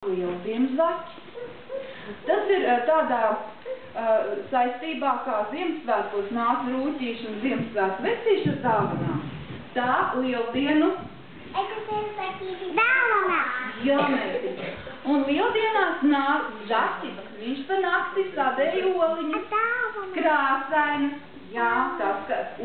Lieldienu zaķi. Tas ir tādā saistībā, kā Ziemassvētkos nāk rūķīši un Ziemassvētku vecīši ar dāvanām. Tā lieldienu dāvanā. Jā, meitiņa. Un lieldienās nāk zaķis. Viņš pa nakti sadēja oliņas, krāsainas. Jā,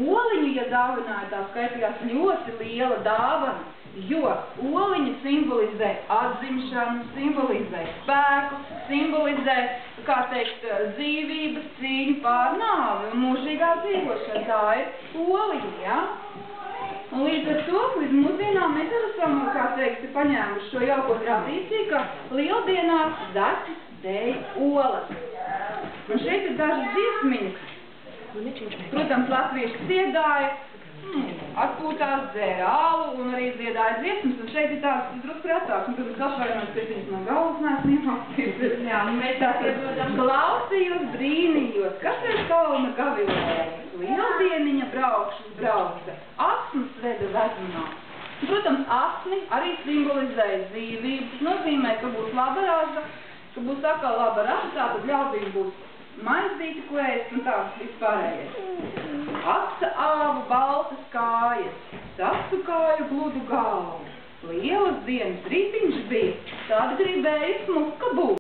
oliņu, ja dāvināja, tā skaitījās ļoti liela dāvana. Jo oliņa simbolizē atzimšanu, simbolizē spēku, simbolizē, kā teikt, dzīvības cīņu pār nāvi un mūžīgā dzīvošana. Tā ir oliņa, ja? Un līdz ar to, līdz mūsdienām mēs esam, kā teikt, paņēmuši šo jauko tradīciju, ka lieldienās zaķis dēj olas. Un šeit ir dažas dziesmiņas. Protams, latvieši dziedāja, atpūtās, dzēra alu un arī dziedāja dziesmas, un šeit ir tāds drusku retāks, un tad atvainojos, ka viņas no galvas neesmu iemācījusies. Jā, un mēs tātad klausījos, brīnījos, kas ir kalna gavilēja, lieldieniņa brauca, asmas veda vezumā. Protams, asni arī simbolizēja dzīvību, tas nozīmē, ka būs laba raza, ka būs atkal laba raza, tātad ļaudīm būs maizīti klēst un tāds vispārējais. Aksa āvu baltas kājas, sasu kāju gludu galvu. Lielas dienas rītiņš bija, tad gribēja smuka būt.